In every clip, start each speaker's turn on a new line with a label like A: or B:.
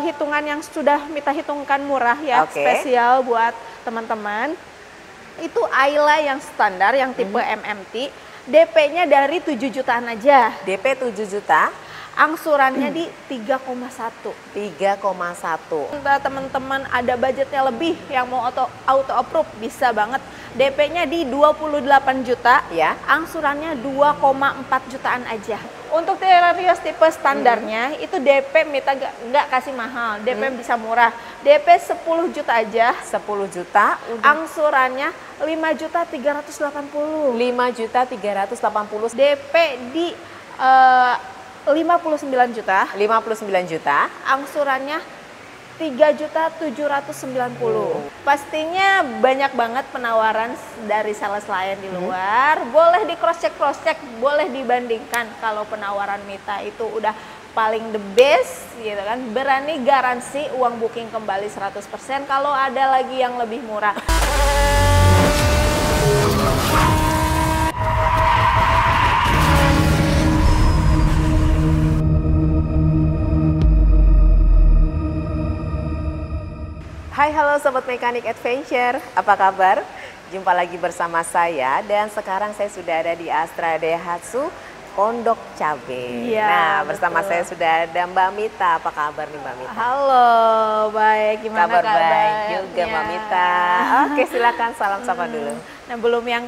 A: hitungan yang sudah Mita hitungkan murah ya, spesial buat teman-teman. Itu Ayla yang standar, yang tipe MMT, DP-nya dari 7 jutaan aja.
B: DP 7 juta.
A: Angsurannya di 3,1.
B: 3,1.
A: Teman-teman ada budgetnya lebih yang mau auto approve bisa banget. DP-nya di 28 juta,
B: ya.
A: Angsurannya 2,4 jutaan aja. Untuk Terios tipe standarnya itu DP Mita nggak kasih mahal, DP bisa murah. DP 10 juta aja.
B: 10 juta.
A: Angsurannya 5.380.
B: 5.380.
A: DP di 59 juta.
B: 59 juta.
A: Angsurannya 3.790. Pastinya banyak banget penawaran dari sales lain di luar. Boleh di cross check, boleh dibandingkan. Kalau penawaran Mita itu udah paling the best gitu kan. Berani garansi uang booking kembali 100% kalau ada lagi yang lebih murah.
B: Hai, halo Sobat Mekanik Adventure, apa kabar? Jumpa lagi bersama saya dan sekarang saya sudah ada di Astra Daihatsu Pondok Cabe.
A: Ya,
B: nah, bersama
A: betul.
B: saya sudah ada Mbak Mita. Apa kabar nih Mbak Mita?
A: Halo, baik. Gimana
B: kabar? Baik juga
A: ya.
B: Mbak Mita. Oke, silakan salam sapa dulu.
A: Nah, belum yang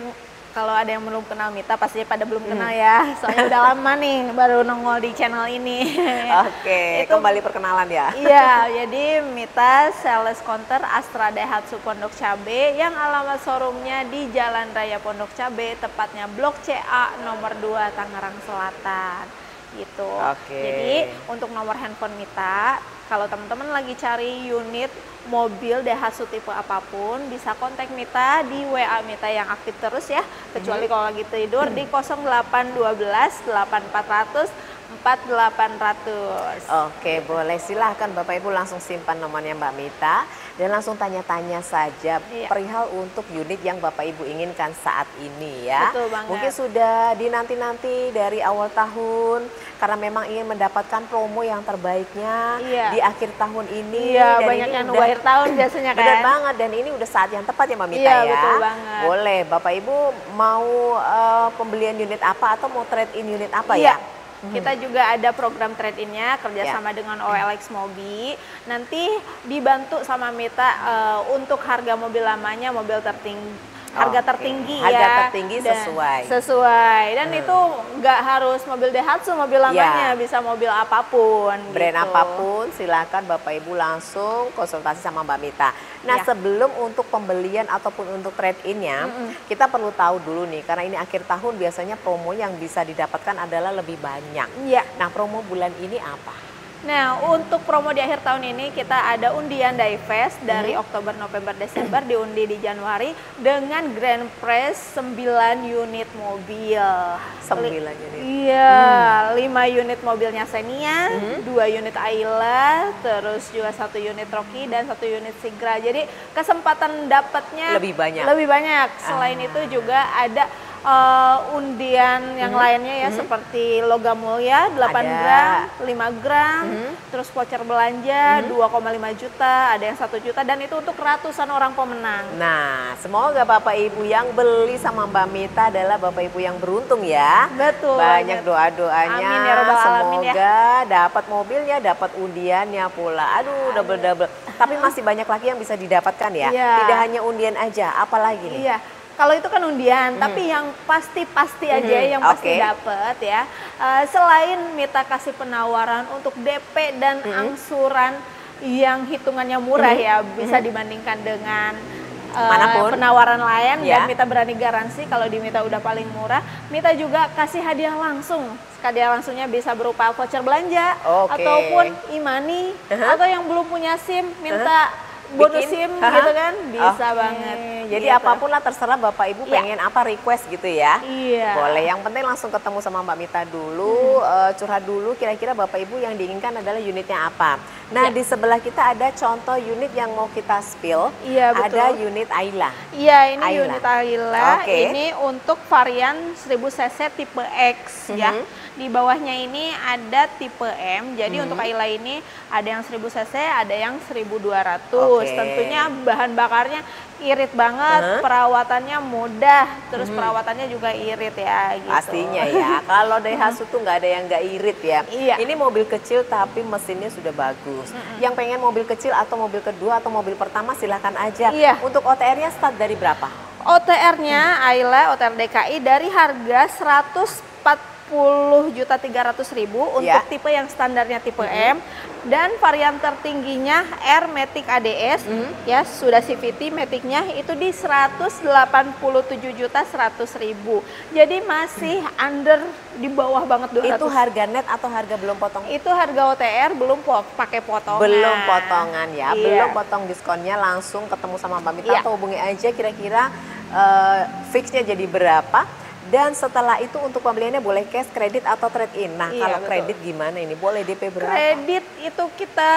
A: kalau ada yang belum kenal Mita pastinya pada belum kenal ya. Soalnya udah lama nih baru nongol di channel ini.
B: Oke, kembali perkenalan ya.
A: Iya, jadi Mita sales counter Astra Daihatsu Pondok Cabe yang alamat showroomnya di Jalan Raya Pondok Cabe, tepatnya Blok CA nomor 2 Tangerang Selatan. Gitu. Jadi untuk nomor handphone Mita, kalau teman-teman lagi cari unit mobil Daihatsu tipe apapun, bisa kontak Mita di WA Mita yang aktif terus ya, kecuali kalau lagi tidur di 0812 8400 4800.
B: Oke, boleh, silahkan Bapak Ibu langsung simpan nomornya Mbak Mita dan langsung tanya-tanya saja perihal untuk unit yang Bapak Ibu inginkan saat ini ya.
A: Betul banget.
B: Mungkin sudah dinanti-nanti dari awal tahun karena memang ingin mendapatkan promo yang terbaiknya di akhir tahun ini.
A: Iya,
B: dan
A: banyak
B: ini
A: yang
B: udah,
A: akhir tahun biasanya kan.
B: Benar banget, dan ini udah saat yang tepat ya Mbak Mita ya.
A: Betul banget.
B: Boleh, Bapak Ibu mau pembelian unit apa atau mau trade in unit apa ya?
A: Kita juga ada program trade-in-nya kerjasama dengan OLX Mobi. Nanti dibantu sama Mita untuk harga mobil lamanya, mobil tertinggi. Harga tertinggi ya.
B: Harga tertinggi
A: sesuai. Dan itu nggak harus mobil Daihatsu, mobil lamanya, bisa mobil apapun.
B: Brand
A: gitu.
B: apapun, silakan Bapak Ibu langsung konsultasi sama Mbak Mita. Nah, sebelum untuk pembelian ataupun untuk trade-in-nya, kita perlu tahu dulu nih, karena ini akhir tahun biasanya promo yang bisa didapatkan adalah lebih banyak. Nah, promo bulan ini apa?
A: Nah, untuk promo di akhir tahun ini kita ada undian Diefest dari Oktober, November, Desember, diundi di Januari dengan grand prize 9 unit mobil.
B: 9 unit?
A: Iya, 5 unit mobilnya Xenia, 2 unit Ayla, terus juga 1 unit Rocky dan 1 unit Sigra. Jadi kesempatan dapatnya
B: lebih banyak.
A: Selain itu juga ada undian yang lainnya ya, seperti logam mulia 8 gram, 5 gram, terus voucher belanja 2,5 juta, ada yang 1 juta, dan itu untuk ratusan orang pemenang.
B: Nah, semoga Bapak Ibu yang beli sama Mbak Mita adalah Bapak Ibu yang beruntung ya.
A: Betul.
B: Banyak doa-doanya.
A: Amin ya robbal alamin ya.
B: Semoga dapat mobilnya, dapat undiannya pula. Aduh, double-double. Tapi masih banyak lagi yang bisa didapatkan ya. Tidak hanya undian aja, apalagi nih?
A: Iya. Kalau itu kan undian, tapi yang pasti aja yang pasti dapet ya. Selain Mita kasih penawaran untuk DP dan angsuran yang hitungannya murah ya, bisa dibandingkan dengan penawaran lain, dan Mita berani garansi kalau di Mita udah paling murah. Mita juga kasih hadiah langsung. Hadiah langsungnya bisa berupa voucher belanja, ataupun e-money, atau yang belum punya SIM minta bonus SIM gitu kan, bisa banget.
B: Jadi
A: Gitu.
B: apapun lah terserah Bapak Ibu pengen apa request gitu ya.
A: Iya.
B: Boleh, yang penting langsung ketemu sama Mbak Mita dulu, curhat dulu kira-kira Bapak Ibu yang diinginkan adalah unitnya apa. Nah, di sebelah kita ada contoh unit yang mau kita spill.
A: Iya, betul.
B: Ada unit Ayla.
A: Iya, ini
B: Ayla.
A: unit Ayla.
B: Oke.
A: Ini untuk varian 1000 cc tipe X ya. Di bawahnya ini ada tipe M. Jadi untuk Ayla ini ada yang 1000 cc, ada yang 1200.
B: Oke.
A: Tentunya bahan bakarnya irit banget, perawatannya mudah, terus perawatannya juga irit ya gitu.
B: Pastinya ya, kalau Daihatsu tuh nggak ada yang nggak irit ya.
A: Iya.
B: Ini mobil kecil tapi mesinnya sudah bagus. Yang pengen mobil kecil atau mobil kedua atau mobil pertama silahkan aja.
A: Iya.
B: Untuk OTR-nya start dari berapa?
A: OTR-nya Ayla, OTR DKI dari harga 140.300.000 untuk
B: Ya.
A: tipe yang standarnya tipe M, dan varian tertingginya R Matic ADS ya, sudah CVT Maticnya itu di 187.100.000. Jadi masih under, di bawah banget 200.
B: Itu harga net atau harga belum potong?
A: Itu harga OTR belum pakai potongan.
B: Belum potongan ya,
A: Iya.
B: belum potong diskonnya, langsung ketemu sama Mbak Mita
A: Iya.
B: atau hubungi aja kira-kira fixnya jadi berapa. Dan setelah itu untuk pembeliannya boleh cash, kredit atau trade-in. Nah,
A: Iya,
B: kalau
A: betul.
B: kredit gimana ini? Boleh DP berapa?
A: Kredit itu kita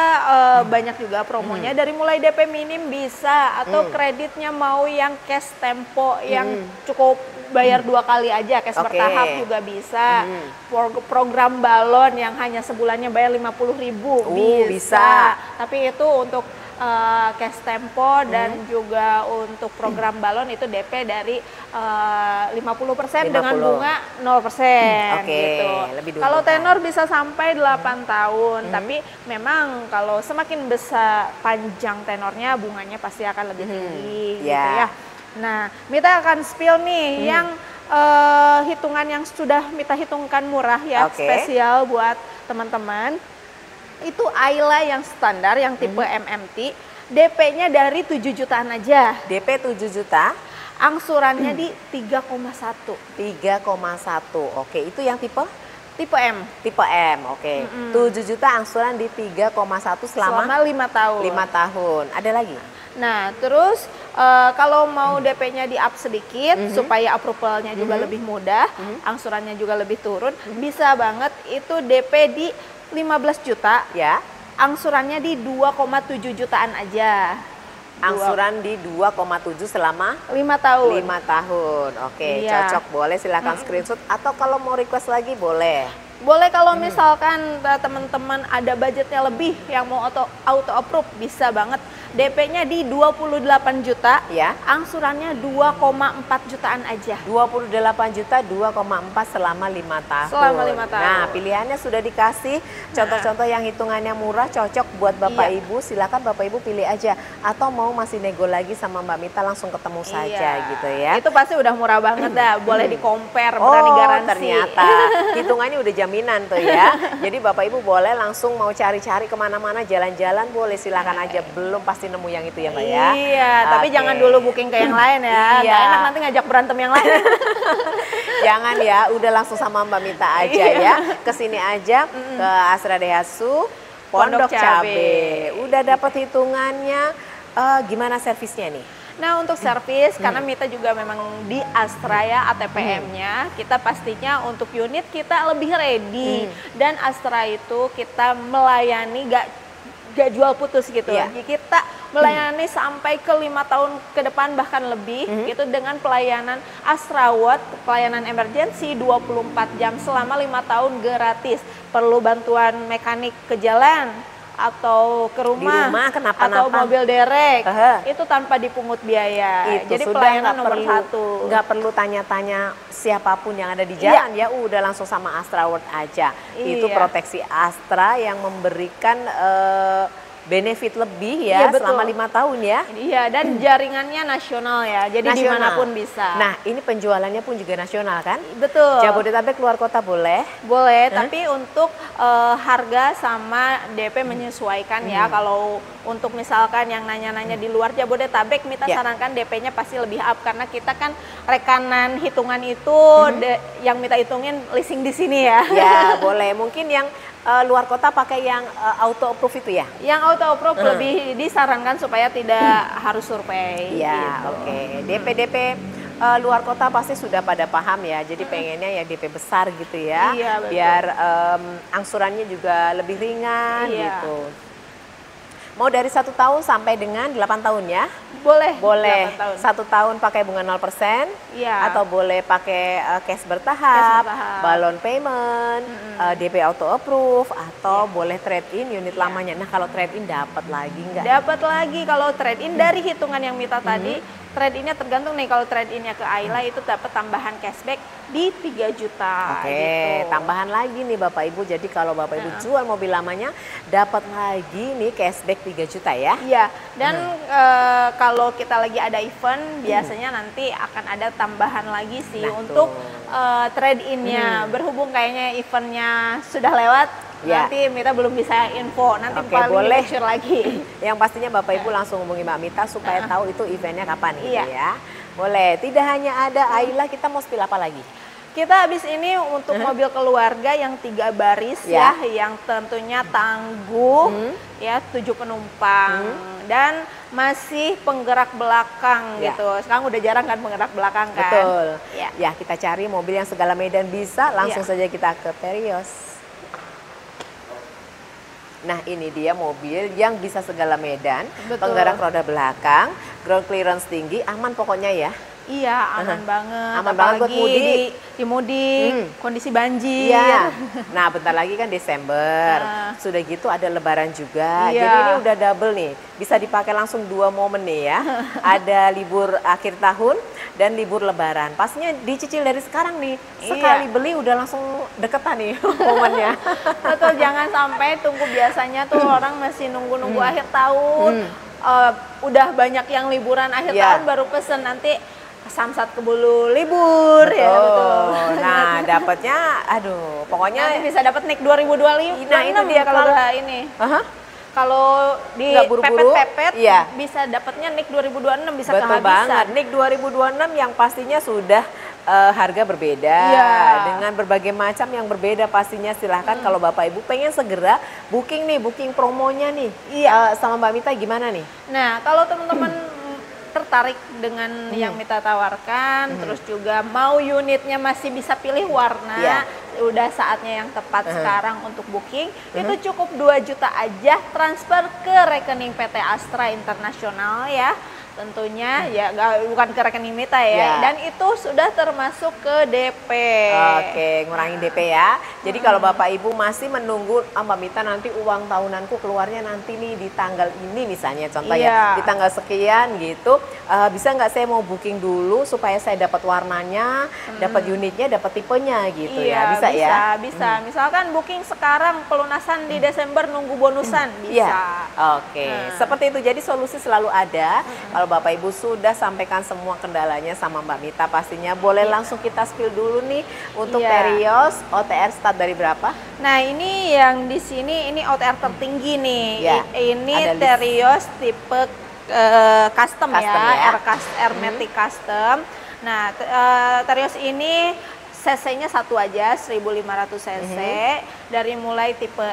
A: banyak juga promonya, dari mulai DP minim bisa, atau kreditnya mau yang cash tempo yang cukup bayar 2 kali aja, cash
B: Oke.
A: bertahap juga bisa. Program balon yang hanya sebulannya bayar 50.000
B: bisa.
A: Tapi itu untuk cash tempo dan juga untuk program balon itu DP dari 50% dengan
B: 50.
A: bunga 0%.
B: Oke,
A: Gitu.
B: lebih
A: Kalau
B: diuntungkan.
A: tenor bisa sampai 8 tahun, tapi memang kalau semakin besar panjang tenornya bunganya pasti akan lebih tinggi gitu
B: ya.
A: ya. Nah, Mita akan spill nih yang hitungan yang sudah Mita hitungkan murah ya,
B: Oke.
A: spesial buat teman-teman. Itu Ayla yang standar, yang tipe MMT, DP-nya dari 7 jutaan aja.
B: DP 7 juta,
A: Angsurannya di 3,1.
B: 3,1. Oke, itu yang tipe?
A: Tipe M.
B: Tipe M, oke. 7 juta angsuran di 3,1 selama
A: Selama 5 tahun.
B: 5 tahun. Ada lagi?
A: Nah, terus kalau mau DP-nya di up sedikit supaya approval-nya juga lebih mudah, angsurannya juga lebih turun, bisa banget itu DP di 15 juta,
B: Ya.
A: angsurannya di 2,7 jutaan aja.
B: Angsuran di 2,7 selama
A: 5 tahun.
B: 5 tahun. Oke,
A: Iya.
B: cocok. Boleh silakan screenshot atau kalau mau request lagi boleh.
A: Boleh kalau misalkan teman-teman ada budgetnya lebih yang mau auto approve, bisa banget. DP-nya di 28 juta,
B: Ya.
A: angsurannya 2,4 jutaan aja.
B: 28 juta 2,4 selama 5 tahun.
A: Selama 5 tahun.
B: Nah, pilihannya sudah dikasih. Contoh-contoh yang hitungannya murah cocok buat Bapak
A: Iya.
B: Ibu. Silakan Bapak Ibu pilih aja. Atau mau masih nego lagi sama Mbak Mita langsung ketemu saja gitu ya.
A: Itu pasti udah murah banget dah. Boleh di compare,
B: Oh,
A: berani garansi.
B: ternyata hitungannya udah jaminan tuh ya. Jadi Bapak Ibu boleh langsung mau cari-cari kemana-mana, jalan-jalan boleh, silakan aja. Belum pasti nemu yang itu ya Mbak ya.
A: Iya, tapi
B: Oke.
A: jangan dulu booking ke yang lain ya.
B: Iya.
A: Nggak enak nanti ngajak berantem yang lain.
B: Jangan ya, udah langsung sama Mbak Mita aja ya. Kesini aja ke Astra Daihatsu Pondok
A: Pondok Cabe.
B: Cabe. Udah dapat hitungannya. Gimana servisnya nih?
A: Nah, untuk servis, karena Mita juga memang di Astra ya, ATPM-nya, kita pastinya untuk unit kita lebih ready. Dan Astra itu kita melayani gak jual putus gitu.
B: Iya.
A: Jadi kita melayani sampai ke 5 tahun ke depan bahkan lebih gitu, dengan pelayanan Astra Watt, pelayanan emergency 24 jam selama 5 tahun gratis. Perlu bantuan mekanik ke jalan atau ke rumah,
B: rumah kenapa-napa.
A: atau mobil derek,
B: Aha.
A: itu tanpa dipungut biaya.
B: Itu
A: Jadi
B: sudah
A: pelayanan
B: nggak
A: nomor
B: perlu,
A: 1.
B: nggak perlu tanya-tanya siapapun yang ada di jalan ya, udah langsung sama Astra World aja. Itu
A: Iya.
B: proteksi Astra yang memberikan benefit lebih
A: Iya,
B: ya
A: betul.
B: selama 5 tahun ya.
A: Iya, dan jaringannya nasional ya, jadi
B: Nasional.
A: dimanapun bisa.
B: Nah, ini penjualannya pun juga nasional kan?
A: betul.
B: Jabodetabek, luar kota boleh.
A: Boleh, tapi untuk harga sama DP menyesuaikan ya. Kalau untuk misalkan yang nanya-nanya di luar Jabodetabek, Mita
B: Ya.
A: sarankan DP-nya pasti lebih up, karena kita kan rekanan hitungan itu yang Mita hitungin leasing di sini ya.
B: Ya boleh, mungkin yang luar kota pakai yang auto approve itu ya?
A: Yang auto approve lebih disarankan supaya tidak harus survei.
B: Iya,
A: gitu.
B: oke. DP luar kota pasti sudah pada paham ya. Jadi pengennya ya DP besar gitu ya.
A: Iya, betul.
B: Biar angsurannya juga lebih ringan
A: Iya.
B: gitu. Mau dari 1 tahun sampai dengan 8 tahun ya?
A: Boleh.
B: Boleh
A: 8 tahun.
B: 1 tahun pakai bunga 0%,
A: Iya.
B: atau boleh pakai cash
A: Cash
B: bertahap,
A: bertahap.
B: balon payment, DP auto approve, atau boleh trade in unit lamanya. Nah kalau trade in dapat lagi nggak?
A: Dapat lagi kalau trade in dari hitungan yang Mita tadi. Trade innya tergantung nih, kalau trade innya ke Ayla itu dapat tambahan cashback di 3 juta.
B: Oke,
A: gitu.
B: tambahan lagi nih Bapak Ibu. Jadi kalau Bapak Ibu jual mobil lamanya dapat lagi nih cashback 3 juta ya.
A: Iya, dan kalau kita lagi ada event, biasanya nanti akan ada tambahan lagi sih
B: Nah,
A: untuk
B: tuh.
A: trade innya. Berhubung kayaknya eventnya sudah lewat,
B: Ya.
A: nanti Mita belum bisa info. Nanti
B: Oke,
A: paling
B: boleh.
A: di-make-sure lagi.
B: Yang pastinya Bapak Ibu langsung hubungi Mbak Mita supaya tahu itu eventnya kapan gitu
A: Iya.
B: ya. Boleh, tidak hanya ada Ayla, kita mau spill apa lagi?
A: Kita habis ini untuk mobil keluarga yang 3 baris
B: Ya.
A: ya, yang tentunya tangguh ya, 7 penumpang dan masih penggerak belakang
B: Ya.
A: gitu. Sekarang udah jarang kan penggerak belakang kan.
B: Betul.
A: Ya.
B: Ya, kita cari mobil yang segala medan bisa, langsung
A: Iya.
B: saja kita ke Terios. Nah ini dia mobil yang bisa segala medan,
A: Betul.
B: penggerak roda belakang, ground clearance tinggi, aman pokoknya ya.
A: Iya, aman banget.
B: Aman banget buat
A: Apalagi
B: mudik.
A: di mudik, kondisi banjir.
B: Iya. Nah bentar lagi kan Desember, sudah gitu ada Lebaran juga.
A: Iya.
B: Jadi ini udah double nih, bisa dipakai langsung 2 momen nih ya. Ada libur akhir tahun dan libur Lebaran. Pastinya dicicil dari sekarang nih. Sekali beli udah langsung deketan nih momennya.
A: Betul, jangan sampai tunggu, biasanya tuh orang masih nunggu-nunggu akhir tahun. Udah banyak yang liburan akhir
B: Iya.
A: tahun baru pesen, nanti samsat kebulu libur.
B: Betul.
A: Ya betul.
B: Nah dapatnya, aduh, pokoknya.
A: Nanti bisa dapat NIK 2025.
B: Nah, itu dia
A: kalau
B: kalau-
A: udah ini.
B: Aha.
A: Kalau di
B: Nggak buru-buru,
A: pepet-pepet
B: iya.
A: bisa dapatnya NIK 2026, bisa
B: Betul
A: kehabisan.
B: banget. NIK 2026 yang pastinya sudah harga berbeda,
A: Iya.
B: dengan berbagai macam yang berbeda pastinya. Silahkan kalau Bapak Ibu pengen segera booking nih, booking promonya nih.
A: Iya.
B: Sama Mbak Mita gimana nih?
A: Nah, kalau teman-teman tertarik dengan yang Mita tawarkan, terus juga mau unitnya masih bisa pilih warna,
B: Iya.
A: udah saatnya yang tepat sekarang untuk booking, itu cukup 2 juta aja transfer ke rekening PT Astra Internasional ya. Tentunya ya bukan ke rekening Mita ya,
B: Iya.
A: dan itu sudah termasuk ke DP.
B: Oke, ngurangin DP ya. Jadi kalau Bapak Ibu masih menunggu, Mbak Mita nanti uang tahunanku keluarnya nanti nih di tanggal ini misalnya contohnya,
A: Iya.
B: di tanggal sekian gitu, bisa nggak saya mau booking dulu supaya saya dapat warnanya, dapat unitnya, dapat tipenya gitu ya,
A: Iya,
B: bisa ya?
A: Bisa. Misalkan booking sekarang, pelunasan di Desember, nunggu bonusan, bisa.
B: Iya. Oke, seperti itu. Jadi solusi selalu ada. Kalau Bapak Ibu sudah sampaikan semua kendalanya sama Mbak Mita, pastinya boleh langsung kita spill dulu nih untuk
A: Iya.
B: Terios OTR start dari berapa?
A: Nah, ini yang di sini ini OTR tertinggi nih.
B: Ya,
A: Ini
B: ada list.
A: Terios tipe custom
B: Custom
A: ya,
B: ya.
A: Matic custom. Nah, Terios ini cc-nya satu aja, 1500 cc. Dari mulai tipe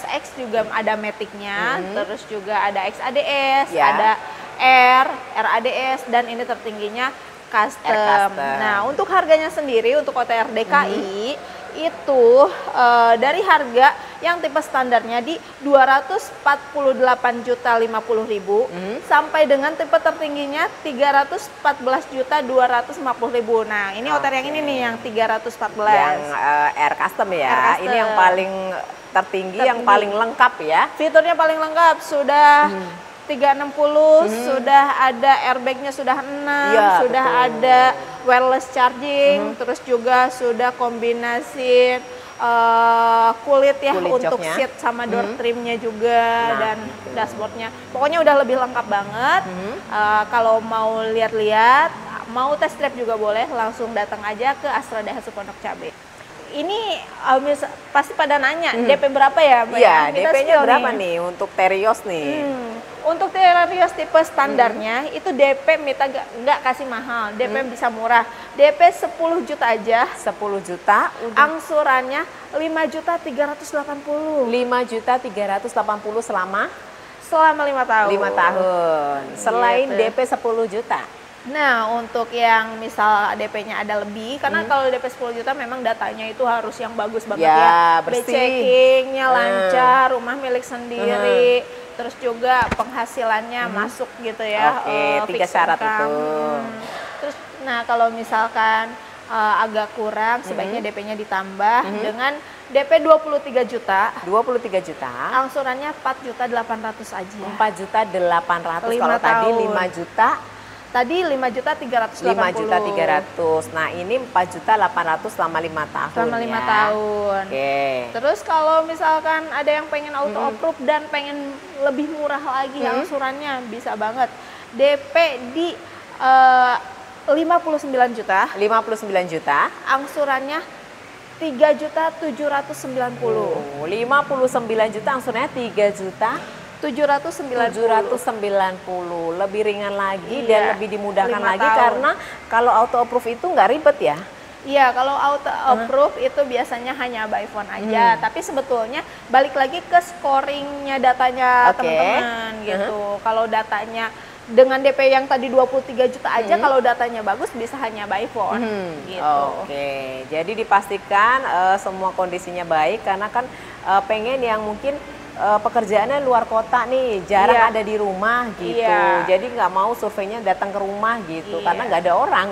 A: X juga ada Matic-nya, terus juga ada XADS,
B: Ya.
A: ada RADS, dan ini tertingginya custom.
B: R-Custom.
A: Nah, untuk harganya sendiri untuk OTR DKI itu dari harga yang tipe standarnya di 248.050.000 sampai dengan tipe tertingginya 314.250.000. Nah, ini OTR yang ini nih yang 314.
B: Yang R custom ya.
A: R-Custom.
B: Ini yang paling tertinggi, yang paling lengkap ya.
A: Fiturnya paling lengkap, sudah 360, sudah ada airbagnya sudah 6,
B: Iya,
A: sudah
B: betul.
A: ada wireless charging, terus juga sudah kombinasi kulit ya,
B: Kulit
A: untuk
B: joknya.
A: seat sama door trimnya juga, dan dashboardnya. Pokoknya udah lebih lengkap banget. Kalau mau lihat-lihat, mau test drive juga boleh, langsung datang aja ke Astra Daihatsu Pondok Cabe. Ini pasti pada nanya, DP berapa ya Mbak?
B: Iya,
A: Ya? Kita
B: DP-nya
A: spill
B: berapa nih untuk Terios nih?
A: Untuk Terios tipe standarnya itu DP Mita nggak kasih mahal, DP bisa murah. DP 10 juta aja,
B: 10 juta udah.
A: angsurannya 5.380.000.
B: 5.380.000
A: Selama 5 tahun.
B: 5 tahun. Selain
A: Gitu.
B: DP 10 juta.
A: Nah, untuk yang misal DP-nya ada lebih, karena kalau DP 10 juta memang datanya itu harus yang bagus banget
B: Ya,
A: ya.
B: bersih.
A: Checking-nya lancar, rumah milik sendiri, terus juga penghasilannya masuk gitu ya.
B: Oke, 3
A: fixed
B: syarat
A: income.
B: itu.
A: Terus, nah kalau misalkan agak kurang, sebaiknya DP-nya ditambah dengan DP 23 juta.
B: 23 juta.
A: Angsurannya 4.800.000 aja.
B: 4.800.000.
A: 5
B: Kalau tadi
A: tahun.
B: 5 juta,
A: Tadi 5.380.000.
B: 5.300.000. Nah, ini 4.800.000 selama 5 tahun.
A: Selama 5
B: ya.
A: tahun.
B: Oke.
A: Terus kalau misalkan ada yang pengen auto approve dan pengen lebih murah lagi angsurannya, bisa banget. DP di 59 juta,
B: 59 juta.
A: angsurannya 3.790.
B: 59 juta angsurannya 3 juta
A: 790.
B: 790, lebih ringan lagi
A: Iya,
B: dan lebih dimudahkan
A: 5
B: lagi
A: tahun.
B: karena kalau auto approve itu nggak ribet ya.
A: Iya, kalau auto approve itu biasanya hanya by phone aja, tapi sebetulnya balik lagi ke scoringnya datanya
B: Oke.
A: teman-teman gitu. Kalau datanya dengan DP yang tadi 23 juta aja, kalau datanya bagus bisa hanya by phone gitu.
B: Oke, jadi dipastikan semua kondisinya baik karena kan pengen yang mungkin pekerjaannya luar kota nih, jarang
A: Iya.
B: ada di rumah gitu.
A: Iya.
B: Jadi nggak mau surveinya datang ke rumah gitu
A: Iya.
B: karena nggak ada orang.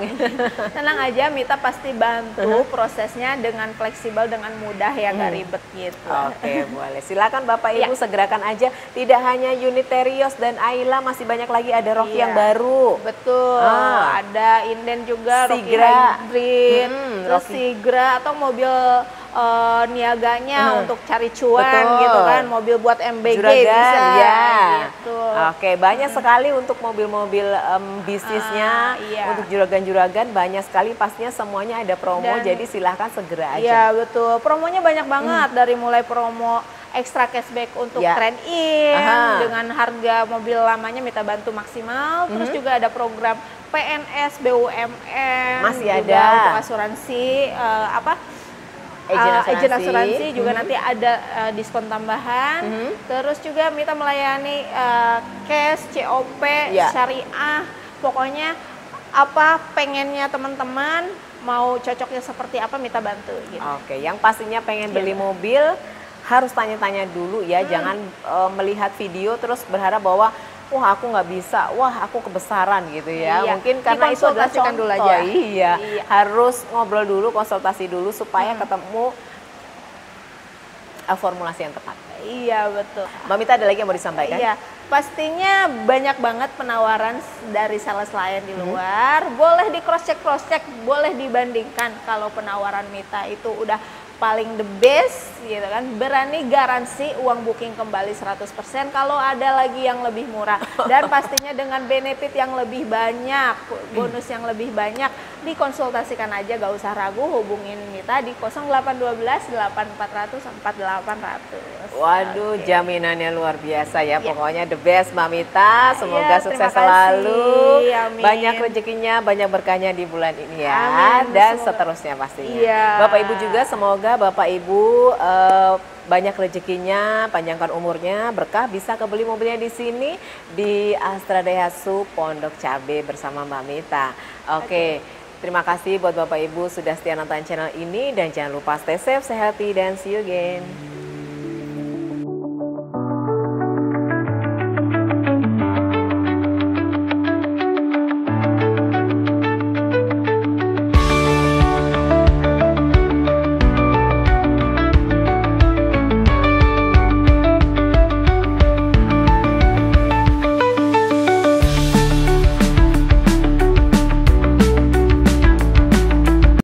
A: Tenang aja, Mita pasti bantu prosesnya dengan fleksibel, dengan mudah ya, nggak ribet gitu.
B: Oke, boleh. Silakan Bapak Ibu segerakan aja. Tidak hanya unit Terios dan Ayla, masih banyak lagi ada Rocky
A: Iya.
B: yang baru.
A: Betul, ada inden juga, Rocky
B: Sigra.
A: Hybrid, terus
B: Rocky.
A: Sigra atau mobil niaganya untuk cari cuan
B: Betul.
A: gitu kan, mobil buat MBG
B: Juragan,
A: bisa
B: ya.
A: gitu.
B: Oke, banyak sekali untuk mobil-mobil bisnisnya,
A: Iya.
B: untuk juragan-juragan banyak sekali, pastinya semuanya ada promo,
A: Dan-
B: jadi silahkan segera aja.
A: Iya betul, promonya banyak banget, dari mulai promo ekstra cashback untuk
B: Ya.
A: trade-in
B: Aha.
A: dengan harga mobil lamanya Mita bantu maksimal, terus juga ada program PNS, BUMN,
B: Masih
A: juga
B: ada.
A: untuk asuransi
B: Agent
A: agent asuransi juga
B: Mhm.
A: nanti ada diskon tambahan. Terus juga Mita melayani cash, COP,
B: Ya.
A: syariah, pokoknya apa pengennya teman-teman, mau cocoknya seperti apa Mita bantu gitu.
B: Oke, yang pastinya pengen beli mobil harus tanya-tanya dulu ya, jangan melihat video terus berharap bahwa wah aku nggak bisa, wah aku kebesaran gitu ya.
A: Iya,
B: Mungkin karena itu adalah
A: dikonsultasikan
B: contoh.
A: dulu aja.
B: Iya,
A: Iya.
B: harus ngobrol dulu, konsultasi dulu supaya ketemu formulasi yang tepat.
A: Iya betul.
B: Mbak Mita ada lagi yang mau disampaikan?
A: Iya, pastinya banyak banget penawaran dari sales lain di luar. Boleh di cross check, boleh dibandingkan. Kalau penawaran Mita itu udah paling the best gitu kan, berani garansi uang booking kembali 100% kalau ada lagi yang lebih murah, dan pastinya dengan benefit yang lebih banyak, bonus yang lebih banyak. Dikonsultasikan aja, gak usah ragu, hubungin Mita di 0812 8400 4800.
B: Waduh,
A: Oke.
B: jaminannya luar biasa ya.
A: Iya.
B: Pokoknya the best Mbak Mita. Semoga
A: Iya,
B: sukses
A: terima kasih.
B: selalu.
A: Amin.
B: Banyak rezekinya, banyak berkahnya di bulan ini ya.
A: Amin.
B: Dan
A: Semoga.
B: seterusnya pastinya.
A: Iya.
B: Bapak Ibu juga semoga Bapak Ibu banyak rezekinya, panjangkan umurnya, berkah, bisa kebeli mobilnya di sini di Astra Daihatsu Pondok Cabe bersama Mbak Mita. Oke. Terima kasih buat Bapak Ibu sudah setia nonton channel ini, dan jangan lupa stay safe, stay healthy, dan see you again.